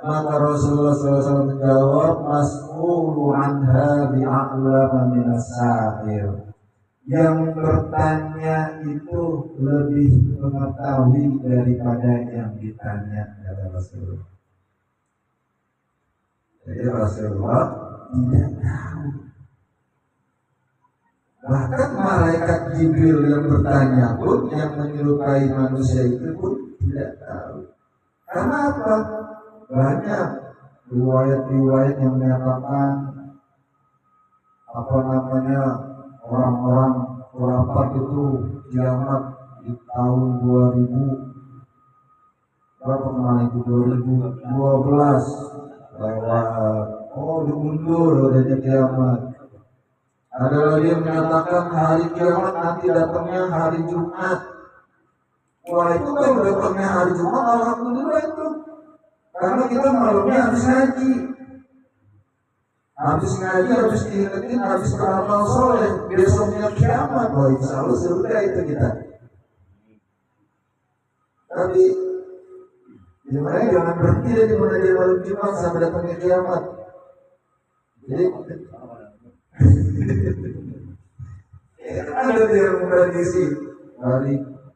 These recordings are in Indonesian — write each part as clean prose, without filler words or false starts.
Maka Rasulullah SAW menjawab, mas'ulu anha bi'a'lama minas sa'il. Yang bertanya itu lebih mengetahui daripada yang ditanya, kata Rasulullah. Jadi Rasulullah tidak tahu. Bahkan malaikat Jibril yang bertanya pun, yang menyerupai manusia itu pun tidak tahu. Karena apa? Banyak riwayat-riwayat yang menyatakan orang-orang khurafat itu kiamat di tahun 2000 berapa kemarin itu 2012 lewat diundur adanya kiamat. Ada lagi yang menyatakan hari kiamat nanti datangnya hari Jumat. Wah, itu kan datangnya hari Jumat, alhamdulillah itu. Karena kita malamnya habis ngaji, habis diingetin, habis beramal soleh, besoknya kiamat. Wah, insya Allah surga itu kita. Tapi gimana, jangan berhenti dari mulai malam Jumat sampai datangnya kiamat. Jadi ada yang memprediksi hari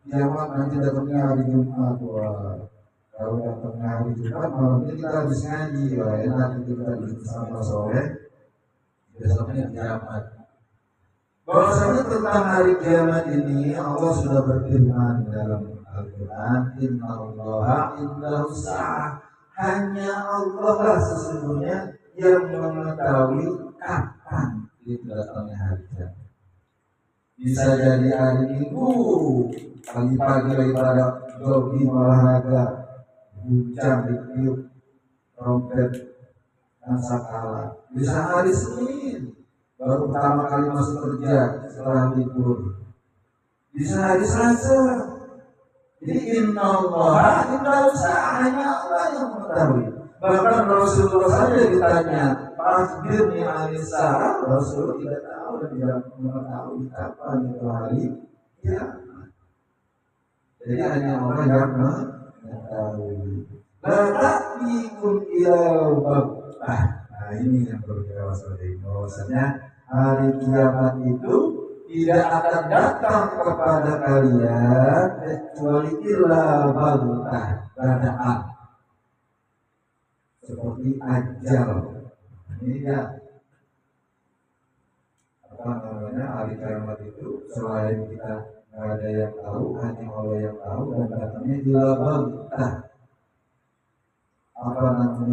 kiamat nanti datangnya hari Jumat. Wah, kalau datangnya hari Jumat malamnya kita habis ngaji, wah enak kita bersama soleh, besoknya kiamat. Bahwasanya tentang hari kiamat ini Allah sudah berfirman dalam Al-Quran, Innallaha indahu sa'ah. Hanya Allah lah sesungguhnya yang mengetahui kapan itu datangnya hari kiamat. Bisa jadi hari Minggu, pagi-pagi lagi pada jogging olahraga, hujan ditiup trompet dan sakala. Bisa hari Senin, baru pertama kali masuk kerja setelah libur. Bisa hari Selasa. Jadi innallaha indahu sa'ah, hanya Allah yang mengetahui. Bahkan Rasulullah saja ditanya, "Akhbirni anis sa'ah," Rasulullah tidak tahu dan tidak mengetahui kapan itu hari kiamat. Jadi hanya Allah yang mengetahui. La ta'tikum ilal baghtah. Nah, ini yang perlu kita waspadai, bahwasanya hari kiamat itu tidak akan datang kepada kalian kecuali ilal baghtah, dadakan. Seperti ajal. Ini ya hari kiamat itu selain kita nggak ada yang tahu, hanya Allah yang tahu, dan datangnya ilal baghtah.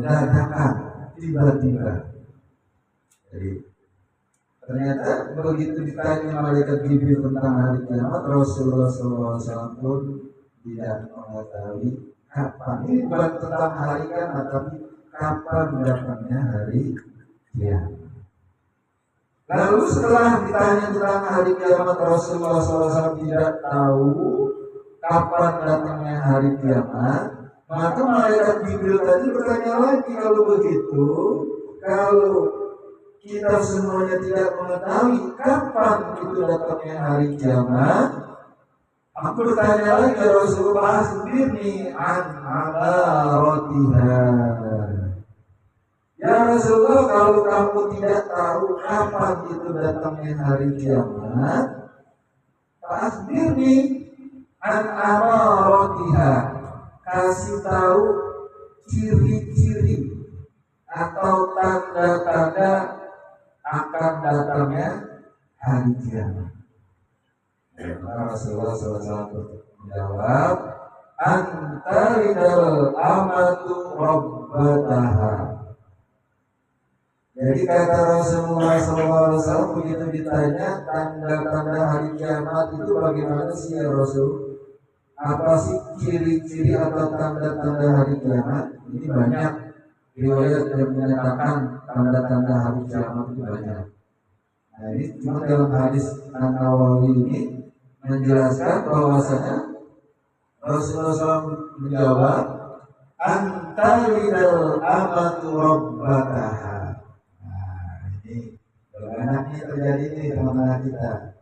Dadakan, tiba-tiba. Jadi ternyata begitu ditanya malaikat Jibril tentang hari kiamat, Rasulullah SAW pun tidak mengetahui kapan. Ini bukan tentang hari kiamat, tapi kapan datangnya hari kiamat. Lalu setelah ditanya tentang hari kiamat, Rasulullah SAW tidak tahu kapan datangnya hari kiamat. Maka malaikat Jibril tadi bertanya lagi, kalau begitu, kalau kita semuanya tidak mengetahui kapan itu datangnya hari kiamat, aku bertanya lagi, ya Rasulullah, akhbirni an amaratiha. Ya Rasulullah, kalau kamu tidak tahu kapan itu datangnya hari kiamat, akhbirni an amaratiha. Kasih tahu ciri-ciri atau tanda-tanda akan datangnya hari kiamat. Rasulullah SAW menjawab, antaridal amatu rabbataha. Jadi kata Rasulullah SAW begitu ditanya tanda-tanda hari kiamat itu bagaimana sih ya Rasul? Apa sih ciri-ciri atau tanda-tanda hari kiamat? Ini banyak riwayat yang menyatakan tanda-tanda hari kiamat itu banyak. Nah, ini cuma dalam hadis An-Nawawi ini menjelaskan bahwasanya Rasulullah SAW menjawab, antalidal amatu rabbataha. Nah, ini bagaimana terjadi nih teman-teman kita.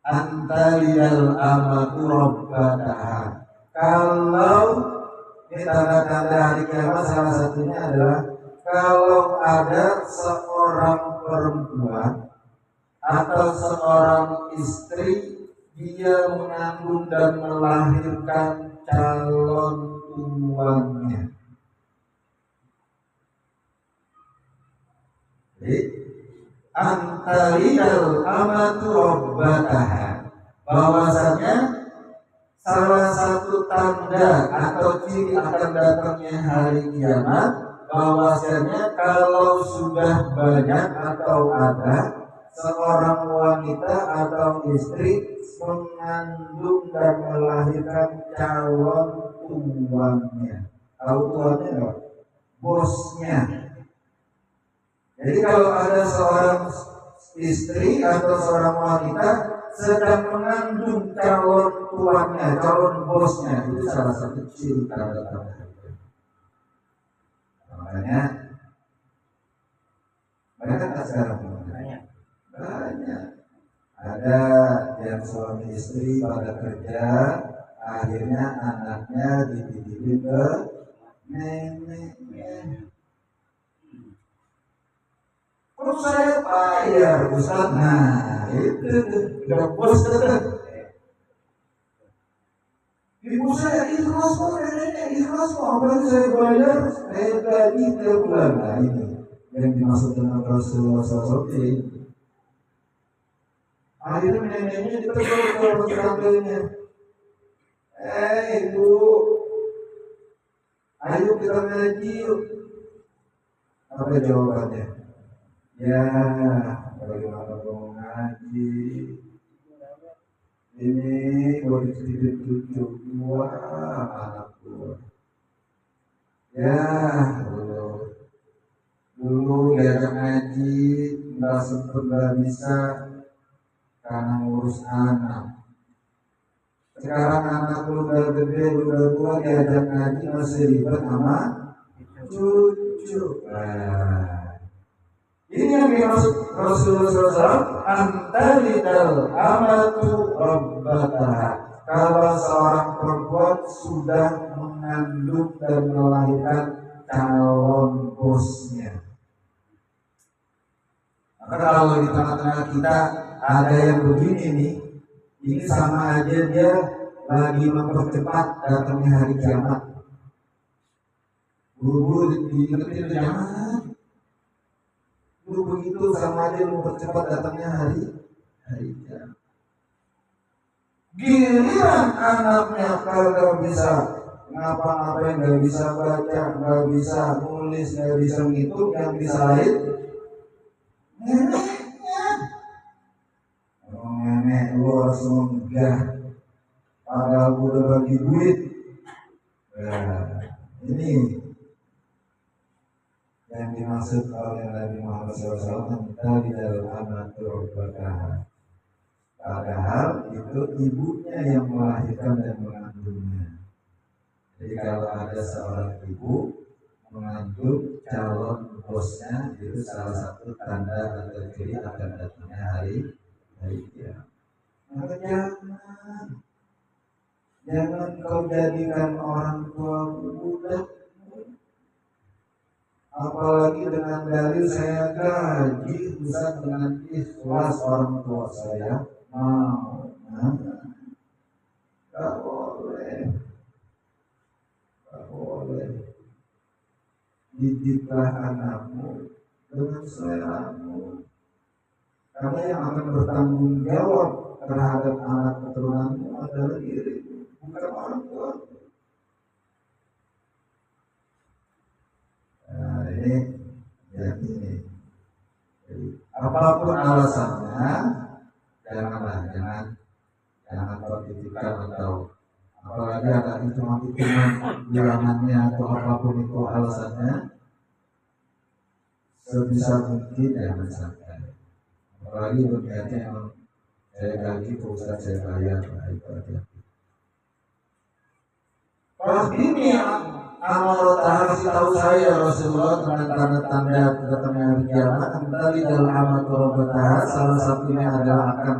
Antalidal amatu rabbataha. Kalau Ini tanda-tanda hari kiamat salah satunya adalah kalau ada seorang perempuan atau seorang istri dia mengandung dan melahirkan calon tuannya. Jadi antalidal amatu rabbataha, bahwasanya salah satu tanda atau ciri akan datangnya hari kiamat, bahwasanya kalau sudah banyak atau ada seorang wanita atau istri mengandung dan melahirkan calon tuannya. Tahu tuannya enggak? Bosnya. Jadi kalau ada seorang istri atau seorang wanita sedang mengandung calon tuannya, calon bosnya, itu salah satu ciri tanda-tanda. Makanya banyak tak sekarang? Banyak. Ada yang suami istri pada kerja, akhirnya anaknya dititipin ke neneknya. Terus saya bayar, Ustaz. Nah, itu udah bos tetap. Ibu saya ikhlas kok, neneknya ikhlas kok, apalagi saya bayar, saya gaji tiap bulan. Nah ini yang dimaksud dengan Rasulullah SAW. Akhirnya neneknya ditegur ke tetangganya. Ibu, ayo kita ngaji yuk. Apa jawabannya? Ya, bagaimana mau ngaji? Ini mau dititipin cucu gua, anak gua. Ya, dulu diajak ngaji, nggak sempet, nggak bisa karena ngurus anak. Sekarang anak lu udah gede, udah tua, diajak ngaji masih ribet sama cucu. Ini yang dimaksud Rasulullah SAW, antalidal amatu rabbataha. Kalau seorang perempuan sudah mengandung dan melahirkan calon bosnya. Maka kalau di tengah-tengah kita ada yang begini nih, ini sama aja dia lagi mempercepat datangnya hari kiamat. Buru-buru diingetin, jangan. Lu begitu sama aja mempercepat datangnya hari kiamat. Giliran anaknya kagak bisa ngapa-ngapain, nggak bisa baca, nggak bisa nulis, nggak bisa ngitung, yang disalahin neneknya. Oh, nenek lu harus menggah, padahal gue udah bagi duit. Nah, ini yang dimaksud oleh Nabi Muhammad SAW, tadi dalam amatur berkah. Padahal itu ibunya yang melahirkan dan mengandungnya. Jadi kalau ada seorang ibu mengandung calon bosnya, itu salah satu tanda atau ciri akan datangnya hari kiamat. Maka jangan kau jadikan orang tua budak. Apalagi dengan dalil saya gaji, bisa dengan ikhlas orang tua saya mau. Gak boleh. Didiklah anakmu dengan seleramu. Karena yang akan bertanggung jawab terhadap anak keturunanmu adalah dirimu, bukan orang tua. Nah ini, ini. Jadi, apapun alasannya, jangan kau titipkan, atau apalagi ada hitungan bilangannya atau apapun itu alasannya, sebisa mungkin jangan sampai. Apalagi berniatnya yang saya gaji ke Ustaz, saya bayar, itu aja. Pas ini amal kasih tahu saya Rasulullah tentang tanda-tanda datangnya hari kiamat. Tadi dalam amal robatah salah satunya adalah akan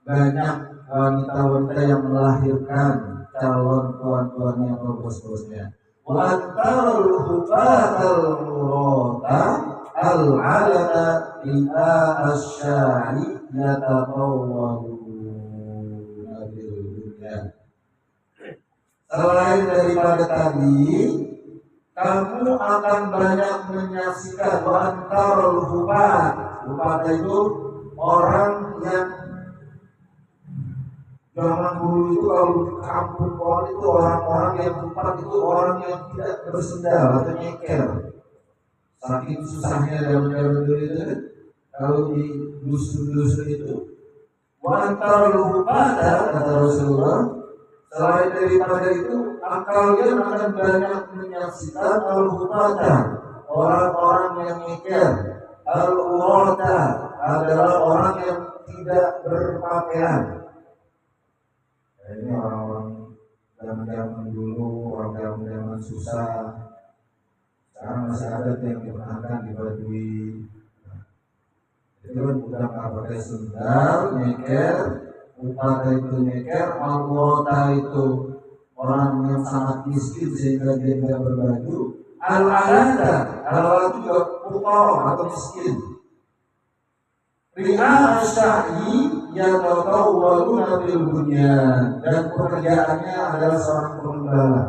banyak wanita-wanita yang melahirkan calon tuan-tuannya atau bos-bosnya. wa antarul hubatal murata al-alana ila asyari yatabawwaluna bil bunyan. Selain daripada tadi, kamu akan banyak menyaksikan wa antarul hubat. Hubat itu orang yang zaman dulu itu kalau di kampung orang itu orang-orang yang hubat itu orang yang tidak bersendal atau nyeker. Saking susahnya zaman dulu itu kalau di dusun-dusun itu wa antarul hubata kata Rasulullah. Selain daripada itu kalian akan banyak menyaksikan al-hubata orang-orang yang nyeker. Al-urata adalah orang yang tidak berpakaian. Ini orang-orang zaman dulu, orang zaman susah. Sekarang masih ada yang diperanakan di Baduy. Itu kan udah nggak pakai sendal, nyeker, upata itu nyeker, al-urata itu orang yang sangat miskin sehingga dia tidak berbaju. Al-alada, al-alada itu juga fuqara atau miskin. Ri'a asya'i yatatawwaluna bil bunyan, dan pekerjaannya adalah seorang pengembala.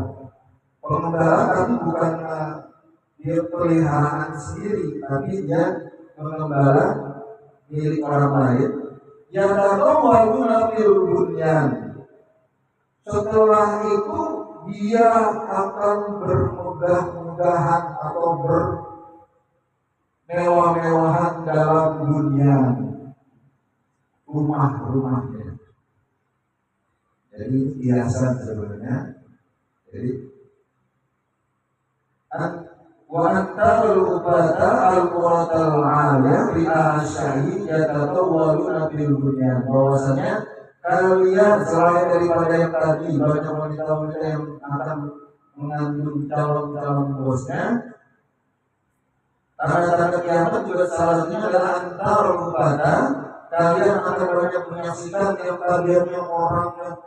Pengembala tapi bukan dia peliharaan sendiri, tapi dia mengembala milik orang lain. Yatatawwaluna bil bunyan. Setelah itu dia akan bermegah-megahan atau bermewah-mewahan dalam dunia rumah-rumahnya. Jadi hiasan sebenarnya. Jadi wa antarul ubata al-quratal 'aliyah bi asyahi yatatawwaluna bil bunyan. Bahwasanya kalian selain daripada yang tadi banyak wanita-wanita yang akan mengandung calon-calon bosnya, tanda-tanda kiamat juga salah satunya adalah antarul ubata. Kalian akan banyak menyaksikan yang kalian yang orang yang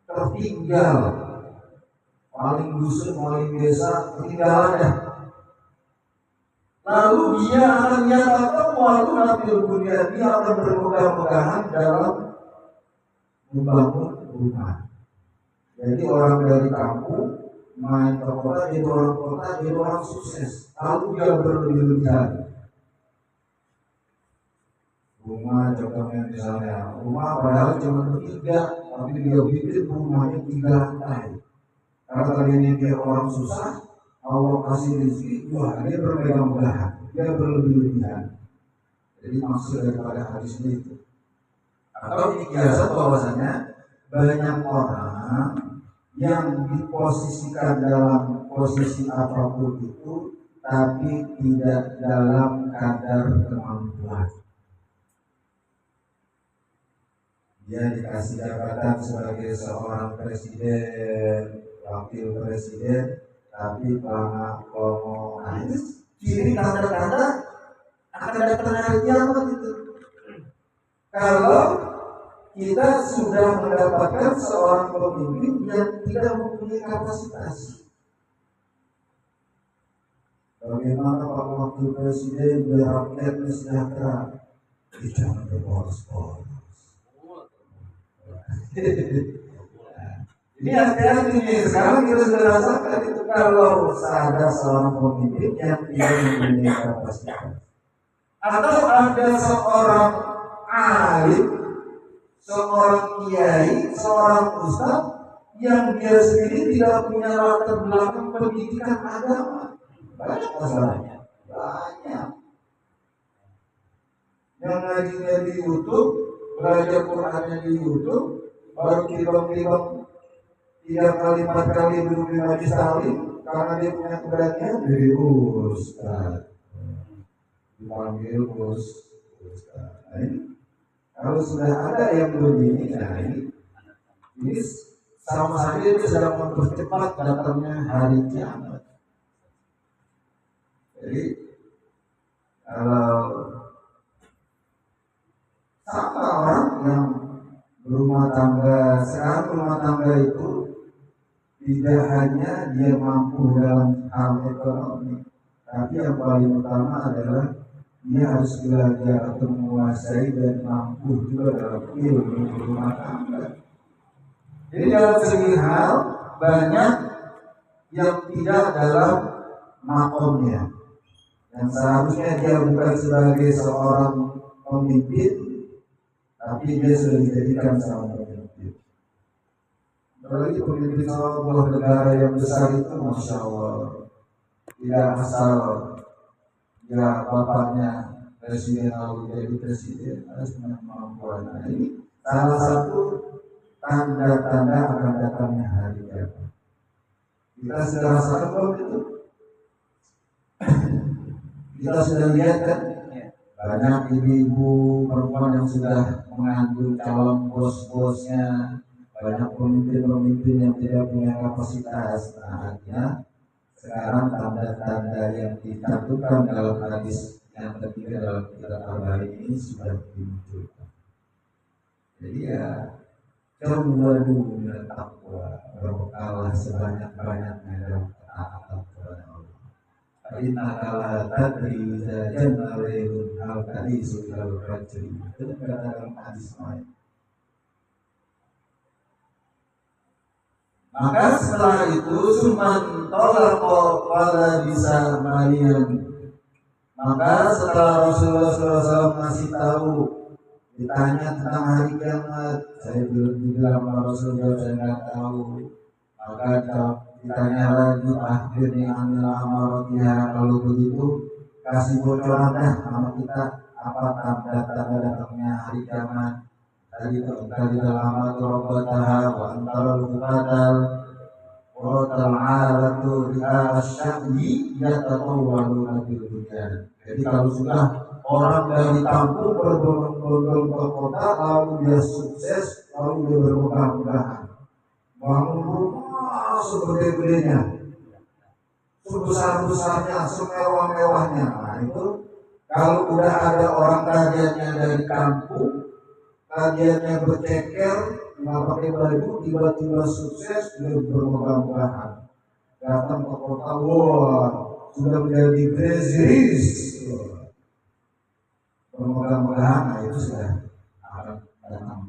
tertinggal, paling dusun, paling desa, ketinggalan ya. Lalu dia akan nyatakan walau nabil bunyan, dia akan bermegah-megahan dalam membangun rumah. Jadi orang dari kampung main ke kota, jadi orang kota, jadi orang sukses. Lalu dia berlebihan. Rumah contohnya misalnya, rumah padahal cuma bertiga, tapi dia bikin rumahnya 3 lantai. Karena tadinya dia orang susah, Allah kasih rezeki, wah dia bermegah-megahan, dia berlebihan. Jadi maksud daripada hadis itu. Atau ini biasa bahwasanya banyak orang yang diposisikan dalam posisi apapun itu, tapi tidak dalam kadar kemampuan. Dia dikasih jabatan sebagai seorang presiden, wakil presiden, tapi pelangak komo. Nah itu ciri tanda-tanda akan datang hari kiamat itu. Kalau kita sudah mendapatkan seorang pemimpin yang tidak mempunyai kapasitas. Bagaimana Pak Wakil Presiden biar rakyatnya sejahtera? Jangan berboros-boros. Ini hati-hati nih. Sekarang kita sudah rasakan itu kalau ada seorang pemimpin yang tidak mempunyai kapasitas, atau ada seorang alim, seorang kiai, seorang ustaz yang dia sendiri tidak punya latar belakang pendidikan agama, banyak masalahnya, banyak. Yang ngajinya di YouTube, belajar Qurannya di YouTube, baru kibang-kibang 3 kali 4 kali duduk di majlis taklim karena dia punya keberanian jadi ustaz, dipanggil ustaz. Nah ini kalau sudah ada yang begini, nah ini sama saja itu sedang mempercepat datangnya hari kiamat. Jadi kalau sama orang yang berumah tangga, sekarang rumah tangga itu tidak hanya dia mampu dalam hal ekonomi, tapi yang paling utama adalah dia harus belajar atau menguasai dan mampu juga dalam ilmu rumah tangga. Jadi dalam segi hal banyak yang tidak dalam makomnya, yang seharusnya dia bukan sebagai seorang pemimpin, tapi dia sudah dijadikan seorang pemimpin. Apalagi pemimpin sebuah negara yang besar itu, masya Allah, tidak asal ya bapaknya presiden lalu jadi presiden, harus punya kemampuan. Nah, ini salah satu tanda-tanda akan datangnya hari kiamat. Kita sudah rasakan belum itu? Kita sudah lihat kan? Banyak ibu-ibu perempuan yang sudah mengandung calon bos-bosnya, banyak pemimpin-pemimpin yang tidak punya kapasitas. Nah, artinya sekarang tanda-tanda yang dicantumkan dalam hadis yang ketiga dalam kitab Al-Bari ini sudah dimunculkan. Jadi ya, coba dulu dengan takwa, berkalah sebanyak-banyaknya dalam ketaatan kepada Allah. Inna kala tadri zajanna leilun al-kadisu al-rajri. Itu kata dalam hadis lain. Maka setelah itu suman tolako pada bisa marian. Maka setelah Rasulullah SAW masih tahu, ditanya tentang hari kiamat, saya belum dibilang Rasulullah, saya nggak tahu. Maka ditanya lagi, akhirnya amil amarotnya, kalau begitu kasih bocoran dah sama kita apa tanda-tanda datangnya hari kiamat. Tadi dalam amat-Rabbataha wa antara al-Fadal Warotal alatu ri'asya'yi yatatawwalu bil hujan. Jadi kalau sudah orang dari kampung berbondong-bondong ke kota, lalu dia sukses, lalu dia bermegah-megahan, bangun rumah segede-gedenya, sebesar-besarnya, semewah-mewahnya. Nah itu kalau udah ada orang kajiannya dari kampung, kajiannya berceker, nggak pakai baju, tiba-tiba sukses, dia bermegah-megahan, datang ke kota, wah sudah menjadi grazies, bermegah-megahan. Nah itu sudah akan datang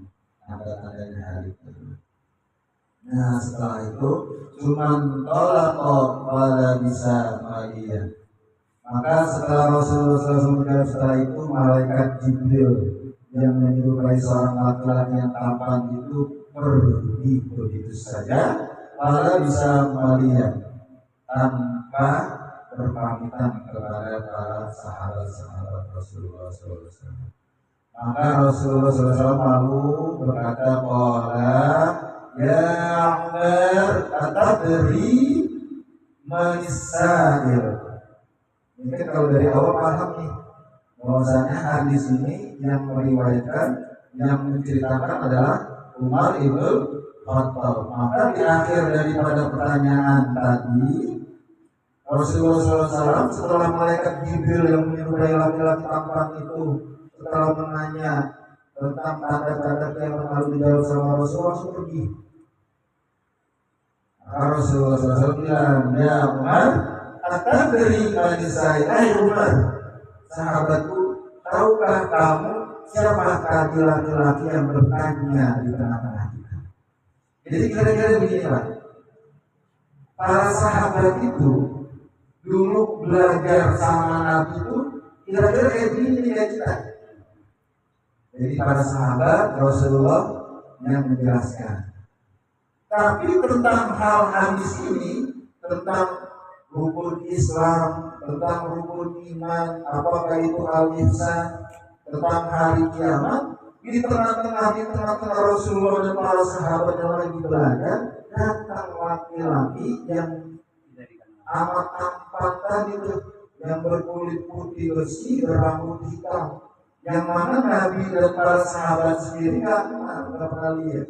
tanda-tandanya hari itu. Nah setelah itu cuman tolak pada bisa Maria. Maka setelah Rasulullah SAW setelah itu malaikat Jibril yang menyerupai seorang laki-laki yang tampan itu pergi begitu saja pada bisa Maria tanpa berpamitan kepada para sahabat-sahabat Rasulullah SAW. Maka Rasulullah SAW malu berkata, ya Umar, atadri manisail. Mungkin kalau dari awal paham nih, bahwasanya hadis ini yang meriwayatkan, yang menceritakan adalah Umar ibn Khattab. Maka di akhir daripada pertanyaan tadi, Rasulullah SAW setelah malaikat Jibril yang menyerupai laki-laki tampan itu, setelah menanya tentang tanda-tanda kiamat lalu dijawab sama Rasulullah, langsung pergi. Rasulullah SAW bilang, ya Umar, atadri manisai, Umar, sahabatku, tahukah kamu siapakah laki-laki yang bertanya di tengah-tengah kita? Jadi kira-kira begini Pak, para sahabat itu dulu belajar sama Nabi itu kira-kira kayak begini kayak kita. Jadi para sahabat Rasulullah yang menjelaskan. Tapi tentang hal hadis ini, tentang rukun Islam, tentang rukun iman, apakah itu al-ihsan, tentang hari kiamat, di tengah-tengah Rasulullah dan para sahabat yang lagi belajar, datang laki-laki yang amat tampan tadi itu, yang berkulit putih bersih, berambut hitam, yang mana Nabi dan para sahabat sendiri nggak pernah lihat.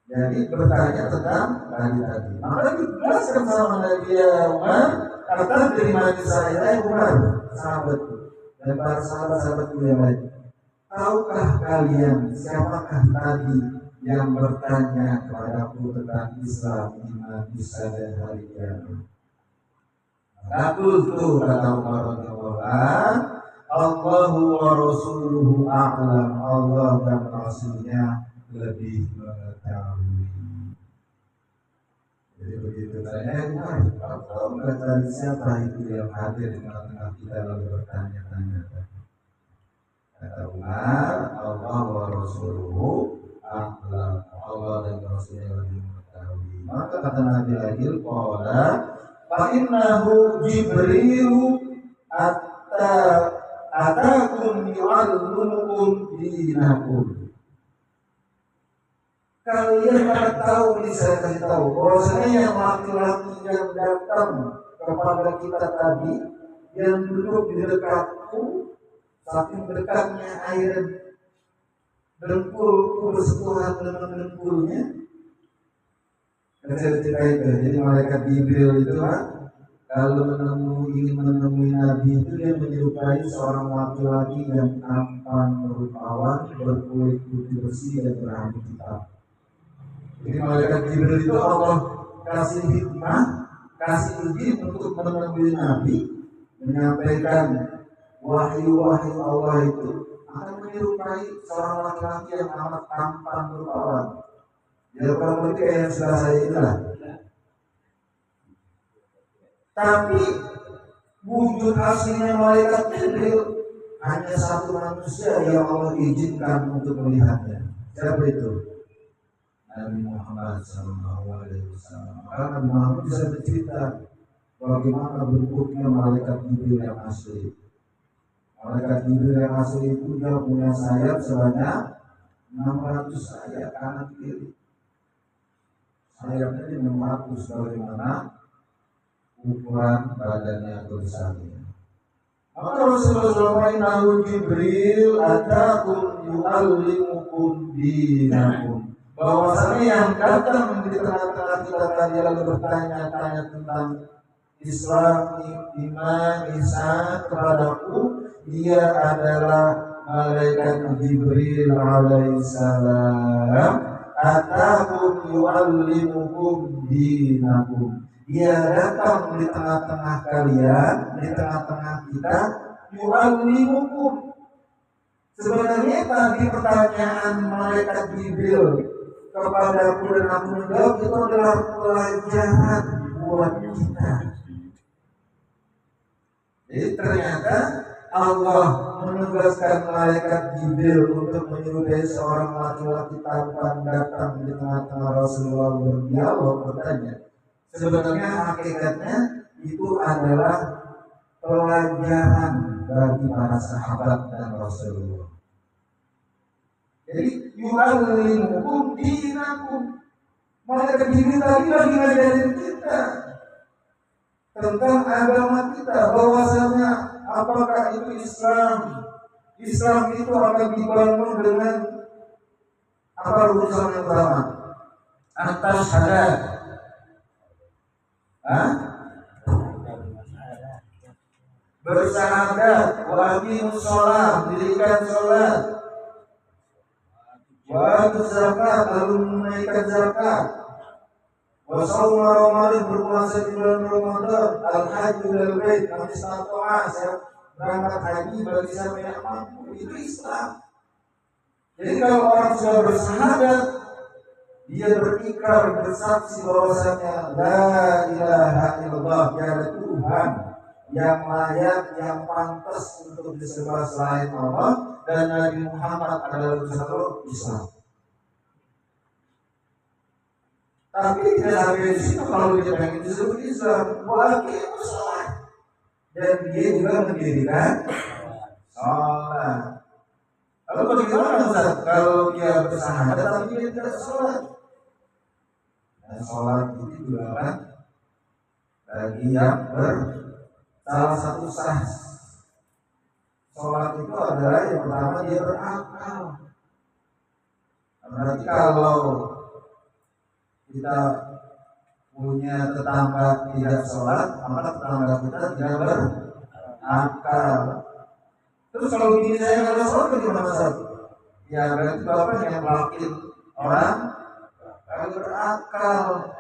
Jadi bertanya tentang tadi. Maka dijelaskan sama Nabi, ya Umar, kata dari mati saya Umar, sahabatku dan para sahabat-sahabatku yang lain. Tahukah kalian siapakah tadi yang bertanya kepadaku tentang Islam, iman, Isa dan hari kiamat. Qultu kata Umar radhiyallahu anhu, Allahu wa rasuluhu a'lam, Allah dan Rasulnya lebih mengetahui. Jadi begitu tanya Umar, kalau dari siapa itu yang hadir di tengah-tengah kita lalu bertanya-tanya? Kata Umar, Allah wa rasuluhu a'lam, Allah dan Rasulnya lebih mengetahui. Maka kata Nabi lagi, qala fa innahu Jibril atakum yu'allimukum dinakum. Kalian pada tahu, ini saya kasih tahu bahwasanya yang laki-laki yang datang kepada kita tadi, yang duduk di dekatku, saking dekatnya air dengkulku bersentuhan dengan dengkulnya. Dan saya cerita itu, jadi malaikat Jibril itu kalau ingin menemui Nabi itu dia menyerupai seorang laki-laki yang tampan, rupawan, berkulit putih bersih dan berambut hitam. Jadi malaikat Jibril itu Allah kasih hikmah, kasih izin untuk menemui Nabi, menyampaikan wahyu-wahyu Allah itu akan menyerupai seorang laki-laki yang amat tampan rupawan. Ya kurang lebih kayak yang sudah saya inilah. Tapi wujud aslinya malaikat Jibril hanya satu manusia yang Allah izinkan untuk melihatnya. Siapa itu? Nabi Muhammad SAW. Karena Nabi Muhammad bisa bercerita bagaimana bentuknya malaikat Jibril yang asli. Malaikat Jibril yang asli itu dia punya sayap sebanyak 600 sayap kanan kiri. Sayapnya 600 bagaimana ukuran badannya atau besarnya. Maka Rasulullah SAW Jibril atakum yu'allimukum dinakum. Bahwasanya yang datang di tengah-tengah kita tadi lalu bertanya-tanya tentang Islam, iman, ihsan kepadaku, dia adalah malaikat Jibril alaihissalam. Atakum yu'allimukum dinakum. Dia datang di tengah-tengah kalian, di tengah-tengah kita, yu'allimukum. Sebenarnya tadi pertanyaan malaikat Jibril kepada aku dan aku menjawab itu adalah pelajaran buat kita. Jadi ternyata Allah menugaskan malaikat Jibril untuk menyerupai seorang laki-laki tampan datang di tengah-tengah Rasulullah berdialog bertanya. Sebenarnya hakikatnya itu adalah pelajaran bagi para sahabat dan Rasulullah. Jadi yu'allimukum dinakum. Malaikat Jibril tadi lagi ngajarin kita tentang agama kita, bahwasanya apakah itu Islam. Islam itu akan dibangun dengan apa urusan yang pertama? Atas syahadat. Bersyahadat, waqimus shalah, dirikan salat, wa zakat, lalu menunaikan zakat, wa shaum Ramadan, berpuasa di bulan Ramadan, al-hajj ilal bait, man istata'a, berangkat haji bagi siapa yang mampu. Itu Islam. Jadi kalau orang sudah bersyahadat, dia berikrar, bersaksi bahwasanya la ilaha illallah, tiada Tuhan yang layak, yang pantas untuk disembah selain Allah, dan Nabi Muhammad adalah utusan Islam. Tapi tidak sampai di situ, kalau dia pengen disebut Islam, waqimus shalah, dan dia juga mendirikan sholat. Lalu bagaimana Ustaz kalau dia bersyahadat tapi dia tidak sholat? Dan sholat itu juga kan bagi yang salah satu sah sholat itu adalah yang pertama dia berakal. Berarti kalau kita punya tetangga tidak sholat, maka tetangga kita tidak berakal. Terus kalau gini saya nggak sholat bagaimana Ustaz? Ya berarti bapak yang melakukan orang kagak berakal.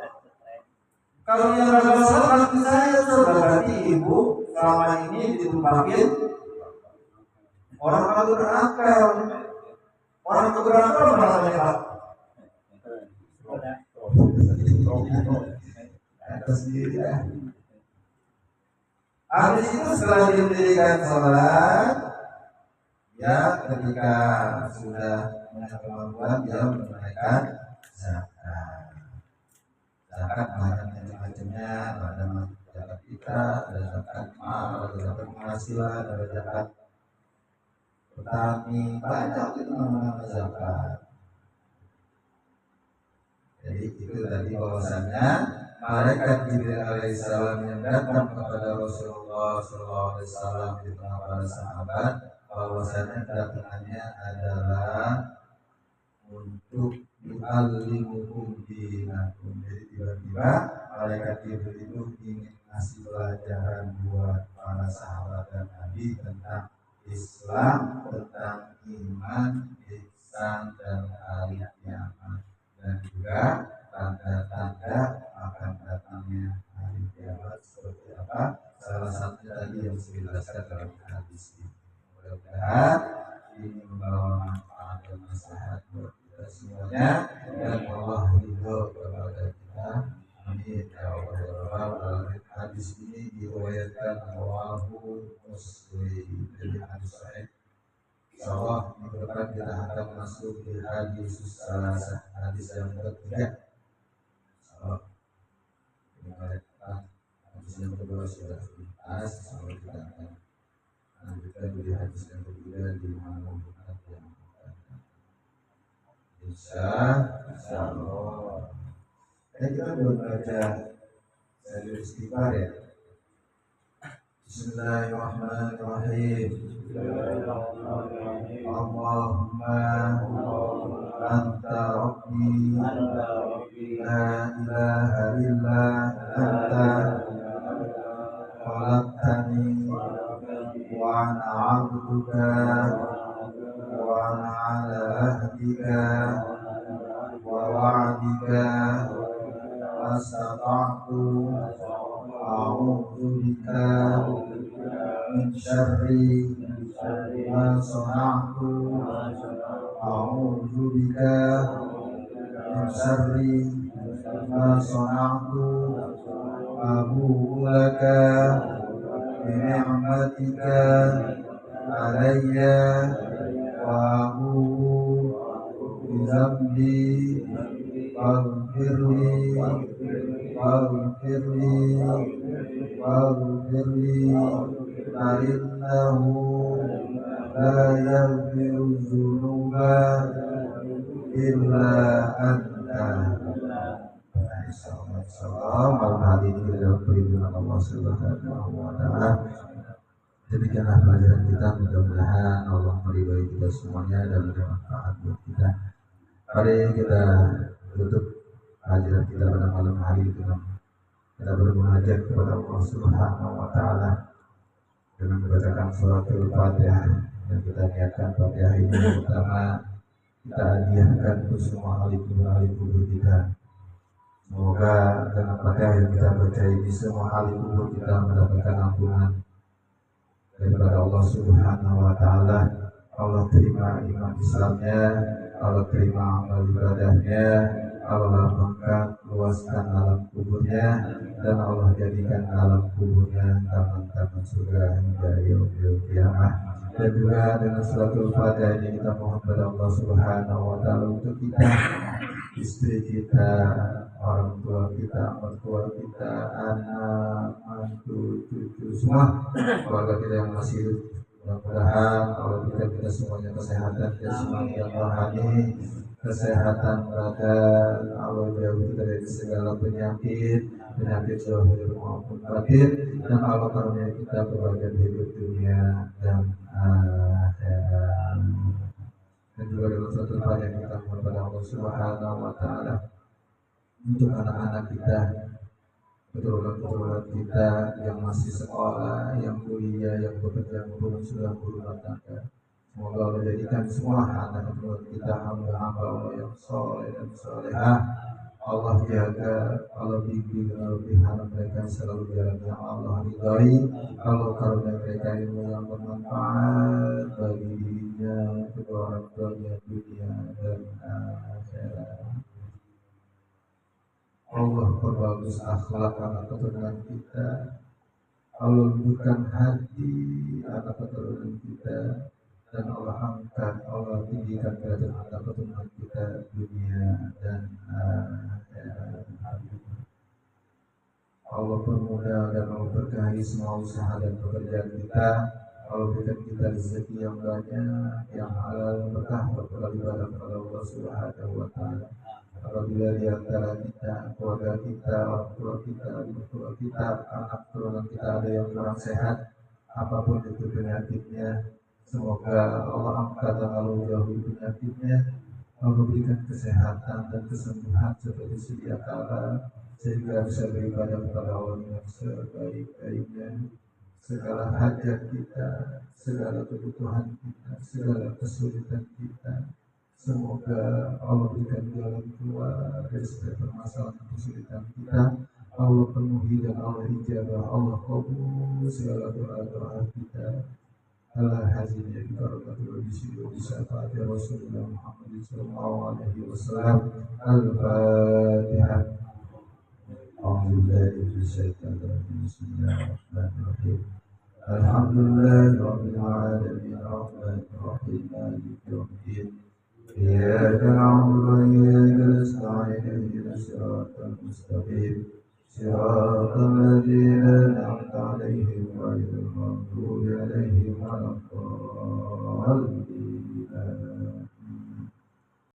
Kalau yang kagak sholat saya coba berarti ibu selama ini ditumpahin orang kagak berakal. Orang kagak berakal namanya Pak. Atas sendiri ya. Habis itu setelah didirikan sholat, ya ketika sudah punya kemampuan dia menunaikan zakat. Zakat macam-macamnya, ada zakat fitrah, ada zakat mal, ada zakat penghasilan, ada zakat petani, banyak itu nama-nama zakat. Jadi itu tadi bahwasannya malaikat Jibril alaihissalam yang datang kepada Rasulullah SAW di tengah para sahabat, bahwasannya datangannya adalah untuk yu'allimukum dinakum. Jadi tiba-tiba malaikat Jibril itu ingin ngasih pelajaran buat para sahabat dan Nabi tentang Islam, tentang iman, ihsan dan hari kiamat, dan juga tanda-tanda akan datangnya hari kiamat seperti apa. Salah satunya tadi yang saya jelaskan dalam hadis ini. Mudah-mudahan ini membawa manfaat dan maslahat buat kita semuanya, dan Allah ridho kepada kita. Amin ya Allah ya Rabbal alamin. Hadis ini diriwayatkan rawahu Muslim, jadi hadis sahih. Insyaallah minggu depan kita akan masuk di hadis salasah, hadis yang ketiga. Insyaallah hadis yang kedua sudah dibahas. Insyaallah kita akan lanjutkan di hadis yang ketiga di mana yang Insyaallah. Kita belum baca dari istighfar ya. Bismillahirrahmanirrahim. Allahumma anta rabbi la ilaha illa anta khalaqtani wa ana 'abduka wa ana 'ala ahdika wa wa'dika mastata'tu a'udzu bika min syarri ma sana'tu a'udzu bika min syarri ma sana'tu abu'u laka bi ni'matika alayya wa abu'u bi dzambi waghfirli fa'innahu la yaghfiru dzunuba illa anta. Insyaallah malam hari ini dalam perlindungan Allah Subhanahu wa taala. Demikianlah pelajaran kita, mudah-mudahan Allah meridhai kita semuanya dan bermanfaat buat kita. Mari kita tutup pelajaran kita pada malam hari ini dengan kita bermunajat kepada Allah Subhanahu wa taala dengan membacakan suratul Fatihah, dan kita niatkan Fatihah ini pertama kita hadiahkan untuk semua ahli kubur kita. Semoga dengan Fatihah yang kita baca ini semua ahli kubur kita mendapatkan ampunan daripada Allah Subhanahu wa taala. Allah terima iman Islamnya, Allah terima amal ibadahnya, Allah lapangkan luaskan alam kuburnya, dan Allah jadikan alam kuburnya taman-taman surga hingga yaumil qiyamah. Dan juga dengan suratul Fatihah ini kita mohon kepada Allah Subhanahu wa taala untuk kita, istri kita, orang tua kita, mertua kita, anak, mantu, cucu, semua keluarga kita yang masih hidup. Mudah-mudahan Allah berikan kita semuanya kesehatan jasmani dan rohani, kesehatan badan, Allah jauh kita dari segala penyakit zahir maupun batin, dan Allah karunia kita kebahagiaan hidup dunia dan akhirat. Dan juga dalam satu hal yang kita mohon pada Allah Subhanahu wa taala untuk anak-anak kita, keturunan-keturunan kita yang masih sekolah, yang kuliah, yang bekerja maupun sudah berumah tangga. Semoga Allah jadikan semua anak keturunan kita hamba-hamba Allah yang soleh dan solehah. Allah jaga, Allah bimbing, Allah pelihara mereka selalu jalan yang Allah ridhai. Allah karunia mereka ilmu yang bermanfaat bagi dirinya, kedua orang tuanya, dunia dan akhirat. Allah perbagus akhlak anak keturunan kita. Allah lembutkan hati anak keturunan kita, dan Allah angkat, Allah tinggikan derajat anak keturunan kita dunia dan akhirat. Allah permudah dan Allah berkahi semua usaha dan pekerjaan kita. Allah berikan kita rezeki yang banyak, yang halal, berkah, berkah ibadah kepada Allah Subhanahu wa Ta'ala. Apabila di antara kita, keluarga kita, orang tua kita, ibu tua kita, anak turunan kita ada yang kurang sehat, apapun itu penyakitnya, semoga Allah angkat dan Allah jauhi penyakitnya. Allah berikan kesehatan dan kesembuhan seperti sedia kala, sehingga bisa beribadah kepada Allah dengan sebaik-baiknya. Segala hajat kita, segala kebutuhan kita, segala kesulitan kita, semoga Allah berikan jalan keluar dari setiap permasalahan kesulitan kita. Allah penuhi dan Allah ijabah, Allah kabul segala doa-doa kita. Allah hazinya di barakatul bisiru di syafaat Rasulullah Muhammad sallallahu alaihi wasallam. Al-Fatihah. A'udzubillahi minasyaitonir rajim. Bismillahirrahmanirrahim. Alhamdulillahi rabbil alamin. Arrahmanir rahim. Maliki yaumiddin. Iyyaka na'budu wa iyyaka nasta'in. Ihdinas siratal mustaqim. Siratal ladzina an'amta 'alaihim ghairil maghdubi 'alaihim waladdallin.